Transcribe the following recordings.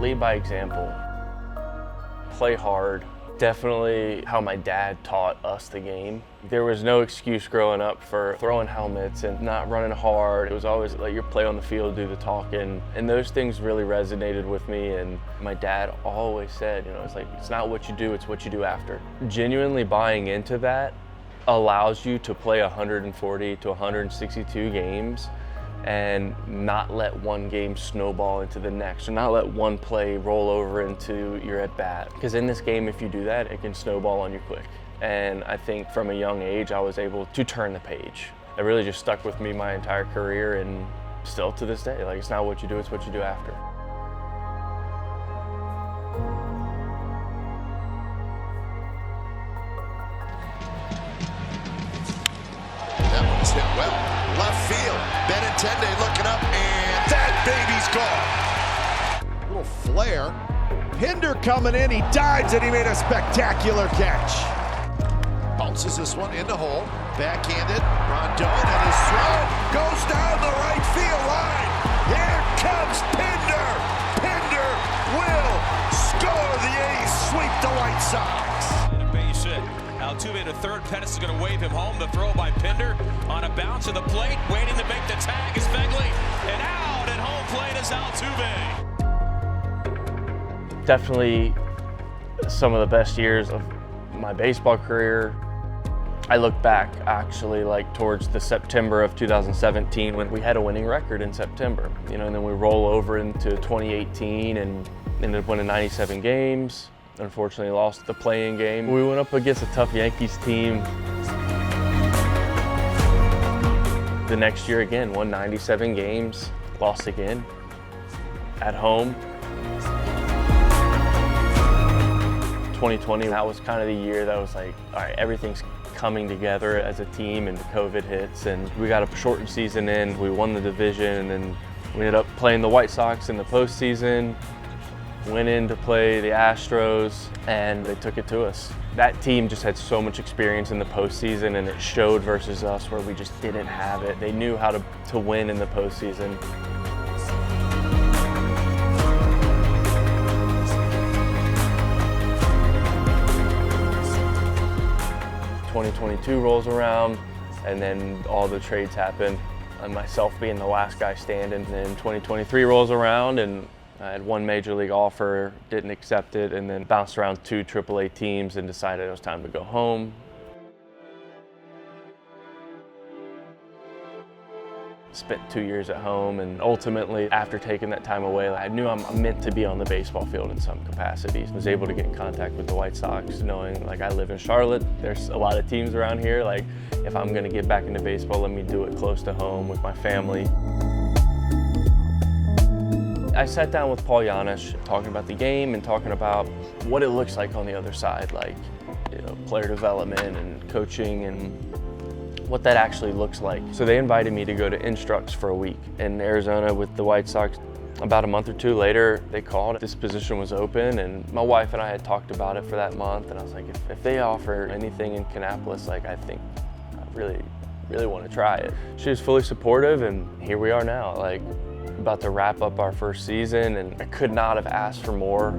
lead by example, play hard. Definitely how my dad taught us the game. There was no excuse growing up for throwing helmets and not running hard. It was always let your play on the field, do the talking. And those things really resonated with me. And my dad always said, it's like, it's not what you do, it's what you do after. Genuinely buying into that allows you to play 140 to 162 games and not let one game snowball into the next, or not let one play roll over into your at bat. Because in this game, if you do that, it can snowball on you quick. And I think from a young age, I was able to turn the page. It really just stuck with me my entire career, and still to this day, like, it's not what you do, it's what you do after. That one's hit well, left field. Benintendi looking up, and that baby's gone. Little flare. Pinder coming in, he dives, and he made a spectacular catch. Bounces this one in the hole, backhanded. Rondon, and his throw goes down the right field line. Here comes Pinder. Pinder will score the ace, sweep the White Sox. And a base hit. Altuve to third. Pettis is going to wave him home. The throw by Pinder on a bounce to the plate. Waiting to make the tag is Fegley. And out at home plate is Altuve. Definitely some of the best years of my baseball career. I look back actually like towards the September of 2017 when we had a winning record in September, and then we roll over into 2018 and ended up winning 97 games. Unfortunately lost the play-in game. We went up against a tough Yankees team. The next year again, won 97 games, lost again at home. 2020, that was kind of the year that was like, all right, everything's coming together as a team, and COVID hits, and we got a shortened season in. We won the division, and then we ended up playing the White Sox in the postseason. Went in to play the Astros, and they took it to us. That team just had so much experience in the postseason, and it showed versus us where we just didn't have it. They knew how to win in the postseason. '22 rolls around, and then all the trades happen, and myself being the last guy standing. And then 2023 rolls around, and I had one major league offer, didn't accept it, and then bounced around 2 AAA teams and decided it was time to go home. Spent 2 years at home, and ultimately, after taking that time away, I knew I'm meant to be on the baseball field in some capacity. I was able to get in contact with the White Sox, knowing like I live in Charlotte. There's a lot of teams around here. Like, if I'm gonna get back into baseball, let me do it close to home with my family. I sat down with Paul Janisch, talking about the game and talking about what it looks like on the other side, like player development and coaching and what that actually looks like. So they invited me to go to Instructs for a week in Arizona with the White Sox. About a month or two later, they called. This position was open, and my wife and I had talked about it for that month, and I was like, if they offer anything in Kannapolis, like, I think I really want to try it. She was fully supportive, and here we are now, like, about to wrap up our first season, and I could not have asked for more.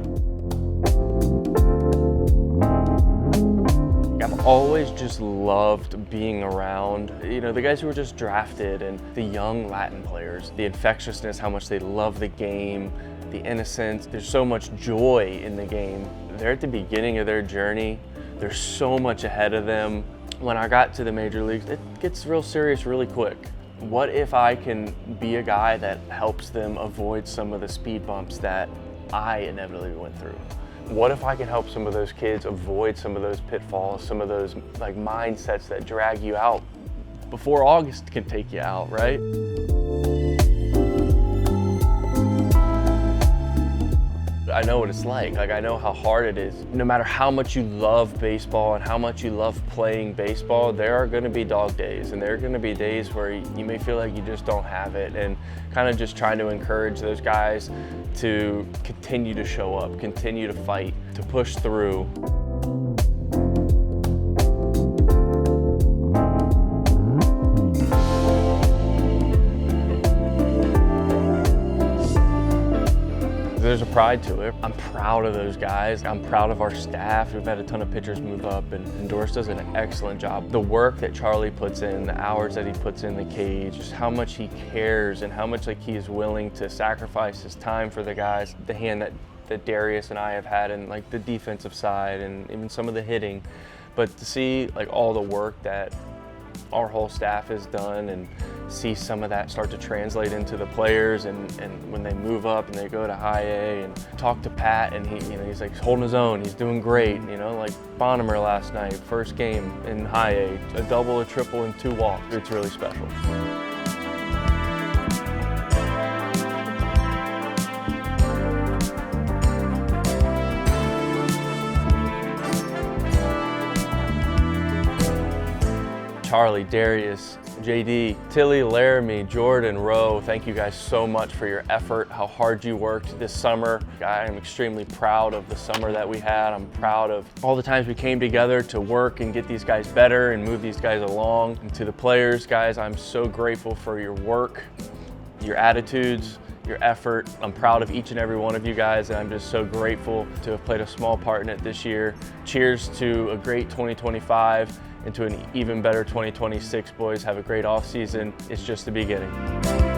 I've always just loved being around, the guys who were just drafted, and the young Latin players, the infectiousness, how much they love the game, the innocence. There's so much joy in the game. They're at the beginning of their journey. There's so much ahead of them. When I got to the major leagues, it gets real serious really quick. What if I can be a guy that helps them avoid some of the speed bumps that I inevitably went through? What if I can help some of those kids avoid some of those pitfalls, some of those like mindsets that drag you out before August can take you out, right? I know what it's like. I know how hard it is. No matter how much you love baseball and how much you love playing baseball, there are going to be dog days, and there are going to be days where you may feel like you just don't have it, and kind of just trying to encourage those guys to continue to show up, continue to fight, to push through. there's a pride to it. I'm proud of those guys. I'm proud of our staff. We've had a ton of pitchers move up, and Doris does an excellent job. The work that Charlie puts in, the hours that he puts in the cage, just how much he cares and how much he is willing to sacrifice his time for the guys. The hand that Darius and I have had in the defensive side and even some of the hitting, but to see all the work that our whole staff has done and see some of that start to translate into the players, and when they move up and they go to high A, and talk to Pat, and he's holding his own, he's doing great, Bonnemer last night, first game in high A, a double, a triple, and 2 walks. It's really special. Charlie, Darius, JD, Tilly, Laramie, Jordan, Rowe, thank you guys so much for your effort, how hard you worked this summer. I am extremely proud of the summer that we had. I'm proud of all the times we came together to work and get these guys better and move these guys along. And to the players, guys, I'm so grateful for your work, your attitudes, your effort. I'm proud of each and every one of you guys, and I'm just so grateful to have played a small part in it this year. Cheers to a great 2025 and to an even better 2026, boys. Have a great off season. It's just the beginning.